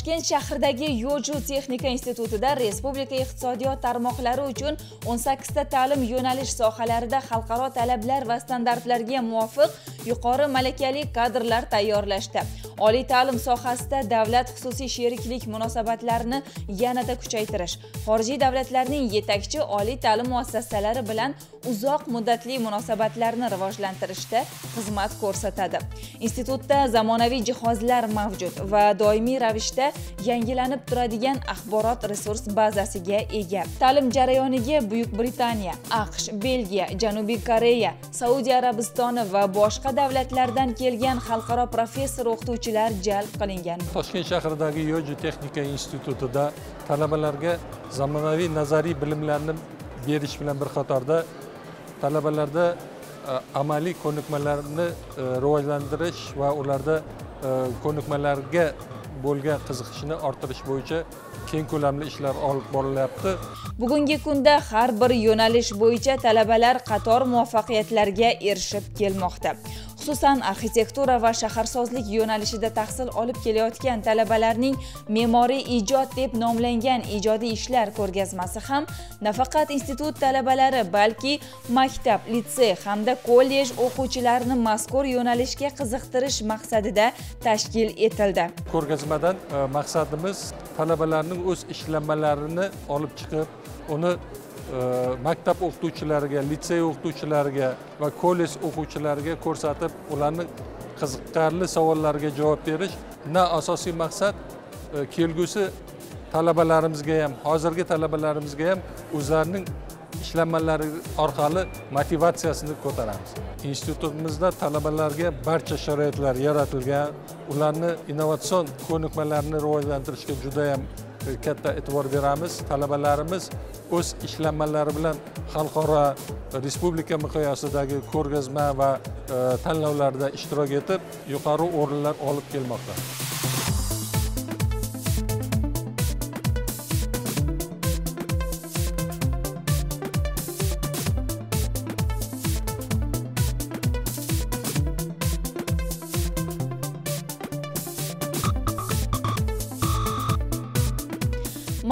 Toshkent shahridagi Yo'ju texnika institutida respublika iqtisodiyot tarmoqlari uchun 18 ta ta'lim yo'nalish sohalarida xalqaro talablar va standartlarga muvofiq yuqori malakali kadrlar tayyorlashdi. Oliy ta'lim sohasida davlat-xususiy sheriklik munosabatlarini yanada kuchaytirish, xorijiy davlatlarning yetakchi oliy ta'lim muassasalari bilan uzoq muddatli munosabatlarni rivojlantirishda xizmat ko'rsatadi. Institutda zamonaviy jihozlar mavjud va doimiy ravishda yangilanib turadigan axborot resurs bazasiga ega. Ta'lim jarayoniga Buyuk Britaniya, AQSh, Belgiya, Janubiy Koreya, Saudiya Arabistoni va boshqa davlatlardan kelgan xalqaro professor o'qituvchilar jalb qilingan. Toshkent shahridagi Yo'ju texnika institutida talabalarga zamonaviy nazariy bilimlarni berish bilan bir qatorda talabalarda amaliy ko'nikmalarni rivojlantirish va ularda ko'nikmalarga bo'lgan qiziqishni orttirish bo'yicha keng ko'lamli ishlar olib borilyapti. Bugungi kunda har bir yo'nalish bo'yicha talabalar qator muvaffaqiyatlarga erishib kelmoqda. Xususan, arxitektura va shaharsozlik yo'nalishida tahsil olib kelayotgan talabalarning me'moriy ijod deb nomlangan ijodiy ishlar ko'rgazmasi ham nafaqat institut talabalari, balki maktab, litsey hamda kollej o'quvchilarini mazkur yo'nalishga qiziqtirish maqsadida tashkil etildi. Ko'rgazmadan maqsadimiz talabalarning o'z ishlanmalarini olib chiqib, uni maktab o'qituvchilariga, litsey o'qituvchilariga va kollej o'quvchilariga ko'rsatib, ularning qiziqarli savollariga javob berish. Asosiy maqsad kelgusi talabalarimizga ham, hozirgi talabalarimizga ham o'zlarining ishlanmalari orqali motivatsiyasini ko'taramiz. Institutimizda talabalarga barcha sharoitlar yaratilgan, ularni innovatsion ko'nikmalarini rivojlantirishga juda ham katta e'tibor beramiz. Talabalarimiz o'z ishlanmalari bilan xalqaro, respublika miqyosidagi ko'rgazma va tanlovlarda ishtirok etib, yuqori o'rinlar olib kelmoqda.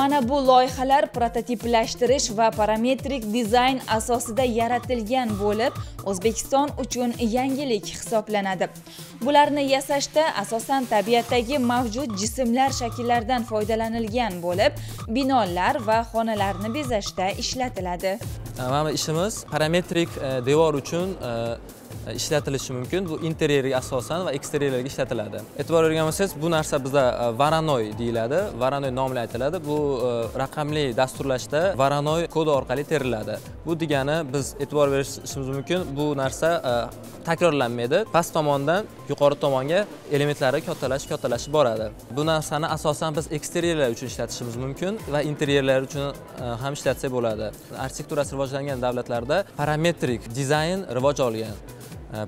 Mana bu loyihalar prototiplashtirish va parametrik dizayn asosida yaratilgan bo'lib, O'zbekiston uchun yangilik hisoblanadi. Bularni yasashda asosan tabiatdagi mavjud jismlar shakllaridan foydalanilgan bo'lib, binolar va xonalarni bezashda ishlatiladi. Mana ishimiz parametrik devor uchun ishlatilishi mumkin. Bu interyerga asosan va eksterierlarga ishlatiladi. E'tibor bergan bo'lsangiz, bu narsa bizda Varanoy deyiladi. Varanoy nomli aytiladi. Bu raqamli dasturlashda Varanoy kodi orqali teriladi. Bu degani biz e'tibor berishimiz mumkin, bu narsa takrorlanmaydi. Past tomondan yuqori tomonga elementlari kattalashib boradi. Bu narsani asosan biz eksterierlar uchun ishlatishimiz mumkin va interyerlar uchun ham ishlatsak bo'ladi. Arxitekturasi rivojlangan davlatlarda parametrik dizayn rivoj olgan.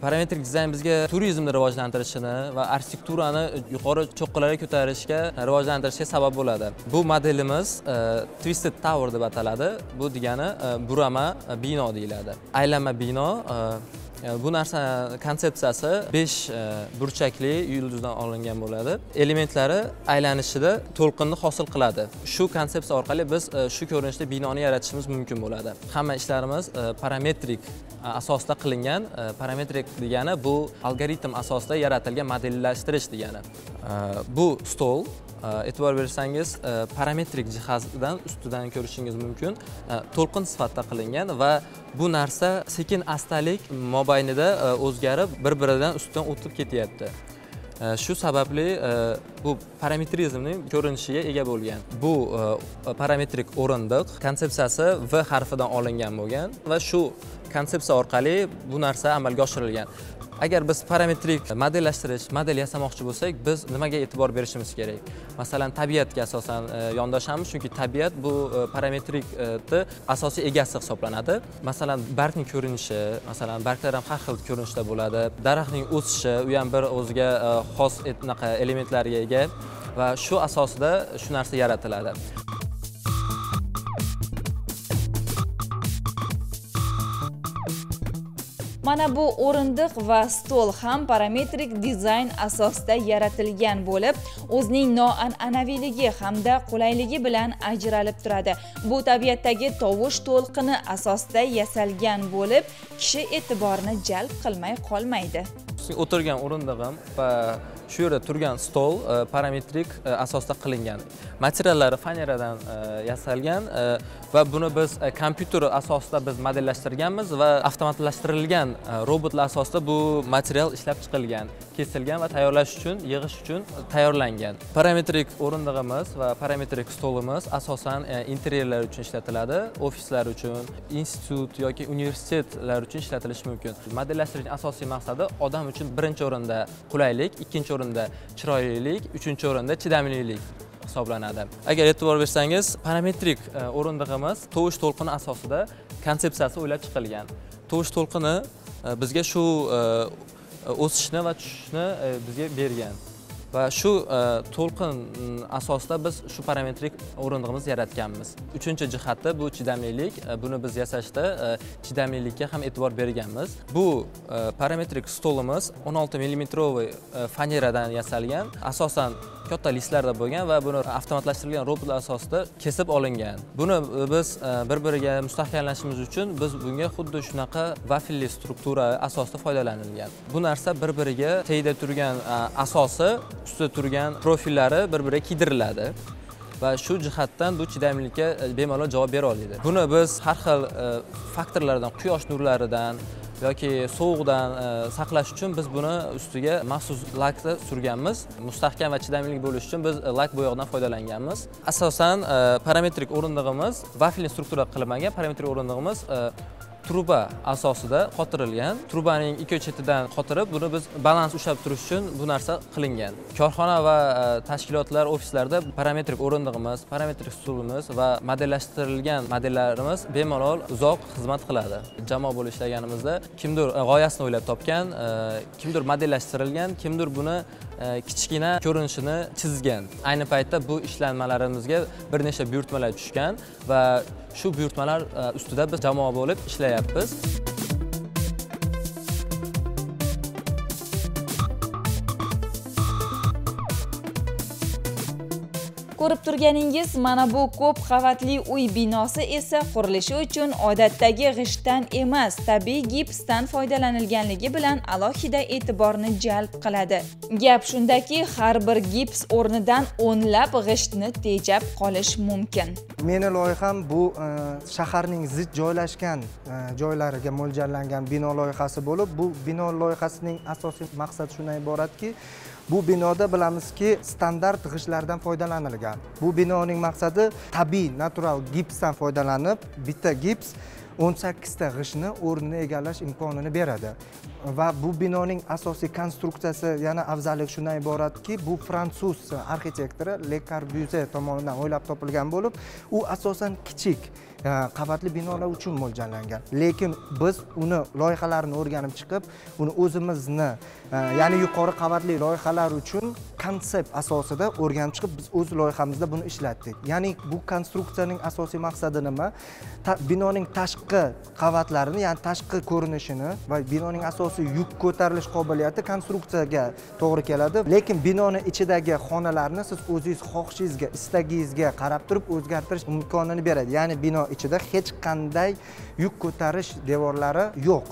Parametrik dizayn bizga turizmni rivojlantirishini va arxitekturani yuqori cho'qqilarga ko'tarishga, rivojlantirishga sabab bo'ladi. Bu modelimiz Twisted Tower deb ataladi. Bu degani burama bino deyiladi. Aylanma bino. Bu narsa konsepsiyasi 5 burchakli yulduzdan olingan bo'ladi. Elementlari aylanishida to'lqinni hosil qiladi. Shu konsepsiya orqali biz shu ko'rinishda binoni yaratishimiz mumkin bo'ladi. Hamma ishlarimiz parametrik asosda qilingan. Parametrik degani bu algoritm asosida yaratilgan modellashtirish degani. Bu stol, e'tibor bersangiz, parametrik jihozdan ustidan ko'rishingiz mumkin. To'lqin sifatida qilingan va bu narsa sekin-astalik mobaynida o'zgarib, bir-biridan ustidan o'tib ketyapti. Shu sababli bu parametrizmning ko'rinishiga ega bo'lgan. Bu parametrik o'rindiq konsepsiyasi V harfidan olingan bo'lgan va shu konsepsiya orqali bu narsa amalga oshirilgan. Agar biz parametrik model yasamoqchi bo'lsak, biz nimaga e'tibor berishimiz kerak? Masalan, tabiatga asosan yondoshamiz, chunki tabiat bu parametrikni asosiy egasi hisoblanadi. Masalan, bargning ko'rinishi, masalan, barglar ham har xil ko'rinishda bo'ladi. Daraxtning o'sishi, u ham bir o'ziga xos elementlarga ega va shu asosida shu narsa yaratiladi. Mana bu o'rindiq va stol ham parametrik dizayn asosida yaratilgan bo'lib, o'zining noan'anaviyligi hamda qulayligi bilan ajralib turadi. Bu tabiatdagi tovush to'lqini asosida yasalgan bo'lib, kishi e'tiborini jalb qilmay qolmaydi. O'tirgan o'rindig'im va shu yerda turgan stol parametrik asosda qilingan. Materiallari faneradan yasalgan va buni biz kompyuter asosida biz modellashtirganmiz va avtomatlashtirilgan robotlar asosida bu material ishlab chiqilgan, kesilgan va tayyorlash uchun, yig'ish uchun tayyorlangan. Parametrik o'rindig'imiz va parametrik stolimiz asosan interyerlar uchun ishlatiladi, ofislar uchun, institut yoki universitetlar uchun ishlatilishi mumkin. Modellashtirishning asosiy maqsadi odam uchun birinchi o'rinda qulaylik, ikkinchi o'rinda chiroylilik, uchinchi o'rinda chidamlilik hisoblanadi. Agar e'tibor bersangiz, parametrik o'rindig'imiz tovush to'lqini asosida konsepsiyasi o'ylab chiqilgan. Tovush to'lqini bizga shu o'sishni va tushishni bizga bergan. Va shu to'lqin asosida biz shu parametrik o'rindig'imizni yaratganmiz. Uchinchi jihati bu chidamlilik. Buni biz yasashda chidamlilikka ham e'tibor berganmiz. Bu parametrik stolimiz 16 mm faneradan yasalgan. Asosan katta listlarda bo'lgan va buni avtomatlashtirilgan robotlar asosida kesib olingan. Buni biz bir-biriga mustahkamlashimiz uchun biz bunga xuddi shunaqa vafelli struktura asosida foydalanilgan. Bu narsa bir-biriga teyda turgan asosi, ustida turgan profillari bir-biriga kiydiriladi. Va shu jihatdan bu chidamlilikka bemalol javob bera oladi. Buni biz har xil faktorlardan, quyosh nurlaridan yoki sovuqdan saqlash uchun biz buni ustiga maxsus lakni surganmiz. Mustahkam va chidamli bo'lishi uchun biz lak bo'yog'idan foydalanganmiz. Asosan parametrik o'rindig'imiz vafelli struktura qilinmagan. Parametrik o'rindig'imiz truba asosida qotirilgan. Trubaning ikki chetidan qotirib, buni biz balans ushlab turish uchun bu narsa qilingan. Korxona va tashkilotlar, ofislarda parametrik o'rindig'imiz, parametrik stulimiz va modellashtirilgan modellarimiz bemalol uzoq xizmat qiladi. Jamoa bo'lib ishlaganimizda kimdir g'oyasini o'ylab topgan, kimdir modellashtirilgan, kimdir buni kichkina ko'rinishini chizgan. Ayni paytda bu ishlanmalarimizga bir nechta buyurtmalar tushgan va shu buyurtmalar ustida biz jamoa bo'lib ishlayapmiz. Ko'rib turganingiz, mana bu ko'p qavatli uy binosi esa qurilishi uchun odatdagi g'ishtdan emas, tabiiy gipsdan foydalanilganligi bilan alohida e'tiborni jalb qiladi. Gap shundaki, har bir gips o'rnidan o'nlab g'ishtni tejab qolish mumkin. Meni loyiham bu shaharning zid joylashgan joylariga mo'ljallangan bino loyihasi bo'lib, bu bino loyihasining asosiy maqsadi shundan iboratki, bu binoda bilamizki, standart g'ishtlardan foydalanilgan. Bu binoning maqsadi tabiiy, natural gipsdan foydalanib, bitta gips 18 ta g'ishtni o'rnini egallash imkonini beradi. Va bu binoning asosiy konstruksiyasi yana afzalligi shundan iboratki, bu fransuz arxitektori Le Corbusier tomonidan o'ylab topilgan bo'lib, u asosan kichik qavatli binolar uchun mo'ljallangan. Lekin biz uni loyihalarini o'rganib chiqib, uni o'zimizni, ya'ni yuqori qavatli loyihalar uchun konsept asosida o'rganib chiqib, biz o'z loyihamizda buni ishlatdik. Ya'ni bu konstruksiyaning asosiy maqsadi nima? Binoning tashqi qavatlarini, ya'ni tashqi ko'rinishini va binoning asosiy yuk ko'tarilish qobiliyati konstruksiyaga to'g'ri keladi. Lekin binoning ichidagi xonalarni siz o'zingiz xohishingizga, istagingizga qarab turib o'zgartirish imkonini beradi. Ya'ni bino ichida hech qanday yuk ko'tarish devorlari yo'q.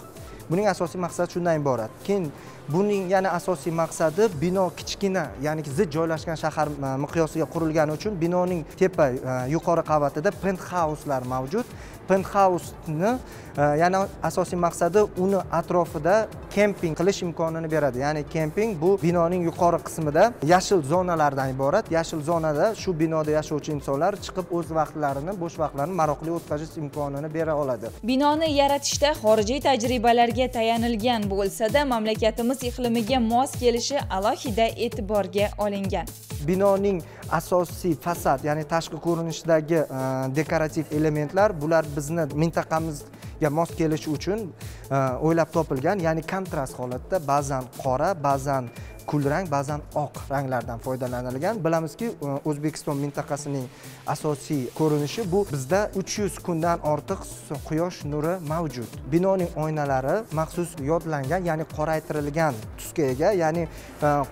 Buning asosiy maqsadi shundan iborat. Keyin buning yana asosiy maqsadi bino kichkina, ya'ni zid joylashgan shahar miqyosiga qurilgani uchun binoning tepa yuqori qavatida penthouse-lar mavjud. Penthouse-ni yana asosiy maqsadi uni atrofida kemping qilish imkonini beradi. Ya'ni kemping bu binoning yuqori qismida yashil zonalardan iborat. Yashil zonada shu binoda yashovchi insonlar chiqib o'z vaqtlarini, bo'sh vaqtlarini maroqli o'tkazish imkonini bera oladi. Binoni yaratishda xorijiy tajribalarga tayanilgan bo'lsa-da, mamlakatimiz iqlimiga mos kelishi alohida e'tiborga olingan. Binoning asosiy fasad, ya'ni tashqi ko'rinishdagi dekorativ elementlar, bular bizni mintaqamizga mos kelishi uchun o'ylab topilgan, ya'ni kontrast holatda, ba'zan qora, ba'zan kulrang, ba'zan oq ranglardan foydalanilgan. Bilamizki, O'zbekiston mintaqasining asosiy ko'rinishi bu bizda 300 kundan ortiq quyosh nuri mavjud. Binoning oynalari maxsus yodlangan, ya'ni qoraytirilgan tusga ega, ya'ni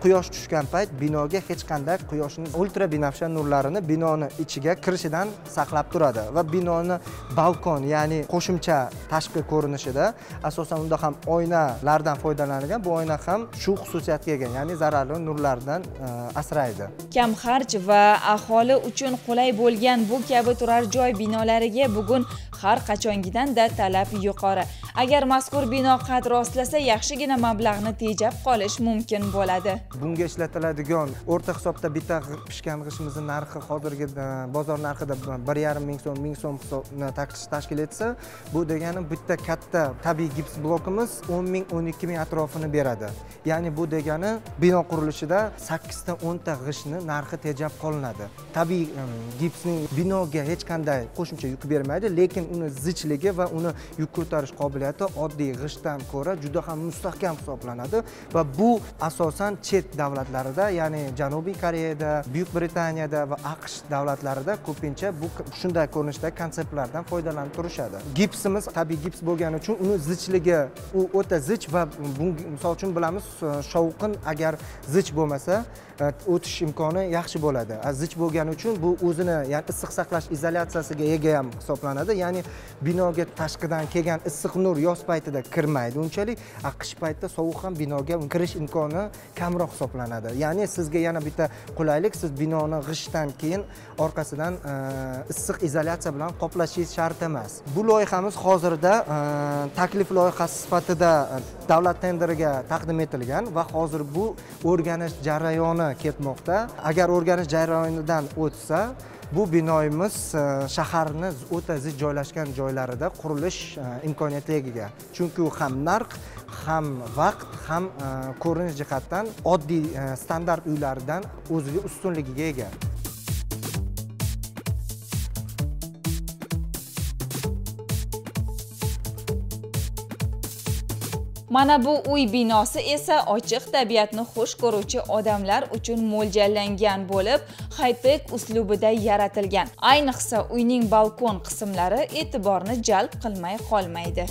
quyosh tushgan payt binoga hech qanday quyoshning ultrabinafsha nurlarini binoni ichiga kirishidan saqlab turadi va binoni balkon, ya'ni qo'shimcha tashqi ko'rinishida asosan unda ham oynalardan foydalanilgan. Bu oyna ham shu xususiyatga ega, ya'ni zararli nurlardan asraydi. Kam xarj va aholi uchun qulay bo'lgan bu kabi turar joy binolariga bugun har qachongidanda talab yuqori. Agar mazkur bino qad rostlasa, yaxshigina mablag'ni tejab qolish mumkin bo'ladi. Bunga ishlatiladigan o'rta hisobda bitta pishgan g'ishimizning narxi hozirgi bozor narxida 1,5 ming so'm, 1000 so'm hisobni tashkil etsa, bu degani bitta katta tabiiy gips blokimiz 10 ming, 12 ming atrofini beradi. Ya'ni bu degani bino qurilishida 8 ta 10 ta g'ishtni narxi tejab qolinadi. Tabiiy gipsning binoga hech qanday qo'shimcha yuk bermaydi, lekin uni zichligi va uni yuk ko'tarish qobiliyati oddiy g'ishtdan ko'ra juda ham mustahkam hisoblanadi va bu asosan chet davlatlarida, ya'ni Janubiy Koreyada, Buyuk Britaniyada va AQSh davlatlarida ko'pincha bu shunday ko'rinishdagi konseptlardan foydalanib turishadi. Gipsimiz tabiiy gips bo'lgani uchun uni zichligi u o'ta zich va misol uchun bilamiz, shovqin agar zich bo'lmasa o'tish imkoni yaxshi bo'ladi. Zich bo'lgani uchun bu o'zini, ya'ni issiq saqlash izolyatsiyasiga ega ham hisoblanadi. Ya'ni binoga tashqidan kelgan issiq nur yoz paytida kirmaydi unchalik, qish paytida sovuq ham binoga kirish imkoni kamroq hisoblanadi. Ya'ni sizga yana bitta qulaylik, siz binoni g'ishtdan keyin orqasidan issiq izolyatsiya bilan qoplashingiz shart emas. Bu loyihamiz hozirda taklif loyihasi sifatida davlat tenderiga taqdim etilgan va hozir bu o'rganish jarayoni ketmoqda. Agar o'rganish jarayonidan o'tsa, bu binoyimiz shaharni o'ta zich joylashgan joylarida qurilish imkoniyatiga ega. Chunki u ham narx, ham vaqt, ham ko'rinish jihatdan oddiy standart uylardan o'ziga ustunligiga ega. Mana bu uy binosi esa ochiq tabiatni xush ko'ruvchi odamlar uchun mo'ljallangan bo'lib, high-tech uslubida yaratilgan. Ayniqsa uyning balkon qismlari e'tiborni jalb qilmay qolmaydi.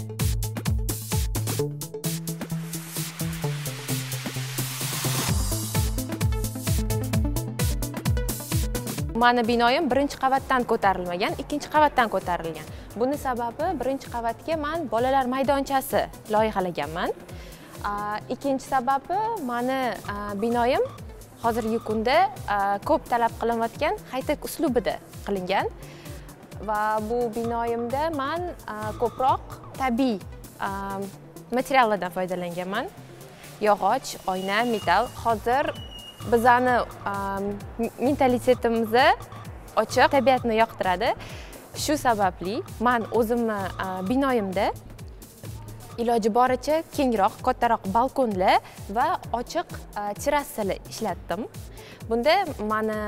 Mani binoyim birinchi qavatdan ko'tarilmagan, ikkinchi qavatdan ko'tarilgan. Buni sababi birinchi qavatga men bolalar maydonchasi loyihalaganman. Ikkinchi sababi mani binoyim hozirgi kunda ko'p talab qilinayotgan high-tech uslubida qilingan va bu binoyimda men ko'proq tabiiy materiallardan foydalanganman. Yog'och, oyna, metal. Hozir bizani mentalitetimiz ochiq, tabiatni yoqtiradi. Shu sababli men o'zimni binoyimda iloji boricha kengroq, kattaroq balkonlar va ochiq terrasalar ishlatdim. Bunda meni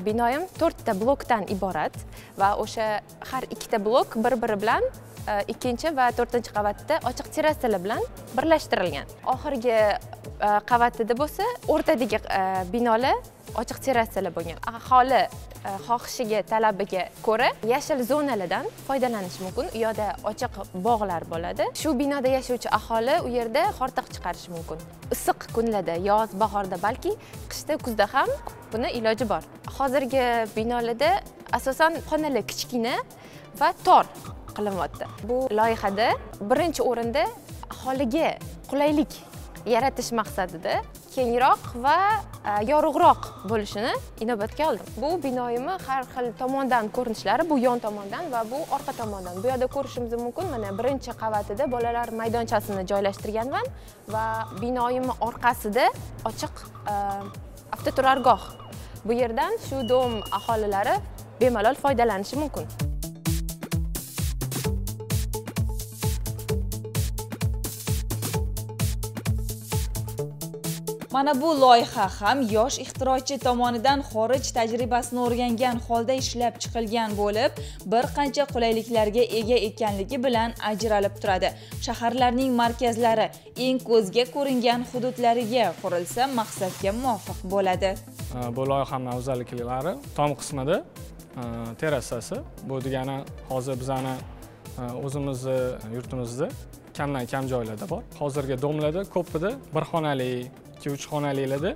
binoyim 4 ta blokdan iborat va o'sha har ikkita blok bir-biri bilan ikkinchi va 4-chi qavatda ochiq terrasalar bilan birlashtirilgan. Oxirgi qavatida bo'lsa, o'rtadagi binolar ochiq terrasalar bo'lgan. Aholi xohishiga, talabiga ko'ra yashil zonalardan foydalanish mumkin. U yerda ochiq bog'lar bo'ladi. Shu binoda yashovchi aholi u yerda hordiq chiqarish mumkin. Issiq kunlarda, yoz, bahorda, balki qishda, kuzda ham buni iloji bor. Hozirgi binolarda asosan xonalar kichkina va tor qilinyapti. Bu loyihada birinchi o'rinda aholiga qulaylik yaratish maqsadida kengroq va yorug'roq bo'lishini inobatga oldim. Bu binoyimni har xil tomondan ko'rinishlari, bu yon tomondan va bu orqa tomondan. Bu yerda ko'rishimiz mumkin, mana birinchi qavatida bolalar maydonchasini joylashtirganman va binoyimni orqasida ochiq avtoturargoh. Bu yerdan shu dom aholilari bemalol foydalanishi mumkin. Mana bu loyiha ham yosh ixtirochi tomonidan xorij tajribasini o'rgangan holda ishlab chiqilgan bo'lib, bir qancha qulayliklarga ega ekanligi bilan ajralib turadi. Shaharlarning markazlari eng ko'zga ko'ringan hududlariga qurilsa maqsadga muvofiq bo'ladi. Bu loyihaning afzalliklari tom qismida terrasasi. Bu degani hozir bizani o'zimizni yurtimizda kamdan kam joylarda bor. Hozirgi domlarda ko'pida bir xonali, 2-3 xonaliklarda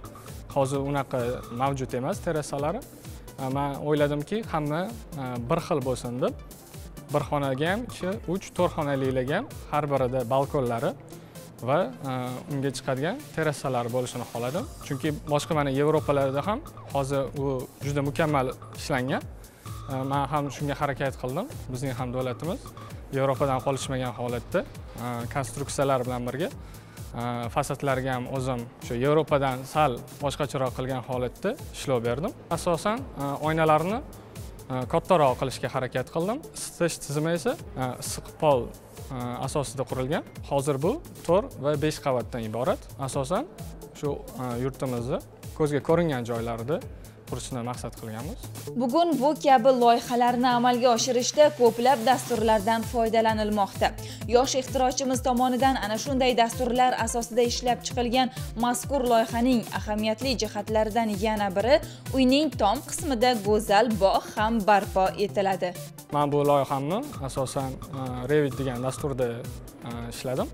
hozir unaqa mavjud emas terrasalari. Men o'yladimki, hamma bir xil bo'lsin deb, bir xonaga ham 3-4 xonaliklarga ham har birida balkonlari va unga chiqadigan terrasalar bo'lishini xohladim. Chunki boshqa mana Yevropalarda ham hozir u juda mukammal ishlangan. Men ham shunga harakat qildim. Bizning ham davlatimiz Yevropadan qolishmagan holatda konstruksiyalar bilan birga fasadlarga ham o'zim shu Yevropadan sal boshqacharoq qilgan holatda ishlov berdim. Asosan oynalarni kattaroq qilishga harakat qildim. Isitish tizimi esa issiq pol asosida qurilgan. Hozir bu 4 va 5 qavatdan iborat. Asosan shu yurtimizda ko'zga ko'ringan joylarda qurishni maqsad qilganmiz. Bugun bu kabi loyihalarni amalga oshirishda ko'plab dasturlardan foydalanilmoqda. Yosh ixtirochimiz tomonidan ana shunday dasturlar asosida ishlab chiqilgan mazkur loyihaning ahamiyatli jihatlaridan yana biri uyning tom qismida go'zal bog' ham barpo etiladi. Men bu loyihamni asosan Revit degan dasturda ishladim.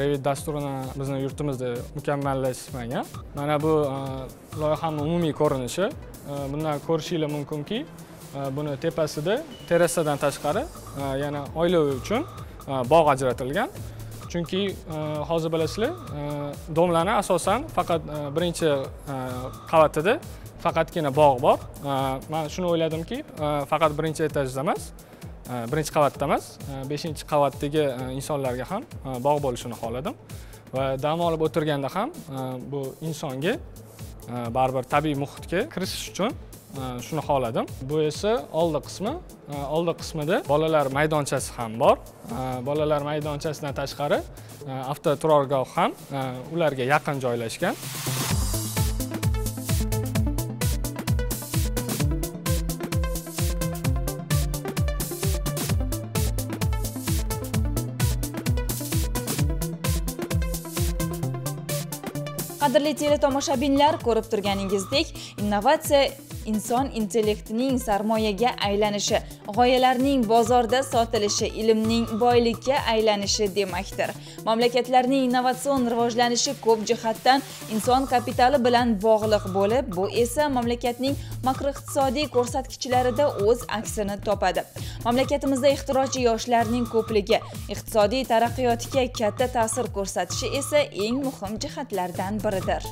Revit dasturini bizning yurtimizda mukammallashmagan. Mana bu loyihaning umumiy ko'rinishi. Bundan ko'rishingiz mumkinki, buni tepasida terrasadan tashqari yana oila uchun bog' ajratilgan. Chunki hozir bilasizlar, domlarning asosan faqat birinchi qavatida faqatgina bog' bor. Men shuni o'yladimki, faqat birinchi etajda emas, birinchi qavatda emas, 5-qavatdagi insonlarga ham bog' bo'lishini xohladim va dam olib o'tirganda ham bu insonga baribir tabiiy muhitga kirishish uchun shuni xohladim. Bu esa oldi qismi. Oldi qismida bolalar maydonchasi ham bor. Bolalar maydonchasidan tashqari avtoturargoh ham ularga yaqin joylashgan. Qadrli teletomoshabinlar, ko'rib turganingizdek, innovatsiya inson intellektining sarmoyaga aylanishi, g'oyalarning bozorda sotilishi, ilmning boylikka aylanishi demakdir. Mamlakatlarning innovatsion rivojlanishi ko'p jihatdan inson kapitali bilan bog'liq bo'lib, bu esa mamlakatning makroiqtisodiy ko'rsatkichlarida o'z aksini topadi. Mamlakatimizda ixtirochi yoshlarning ko'pligi iqtisodiy taraqqiyotga katta ta'sir ko'rsatishi esa eng muhim jihatlardan biridir.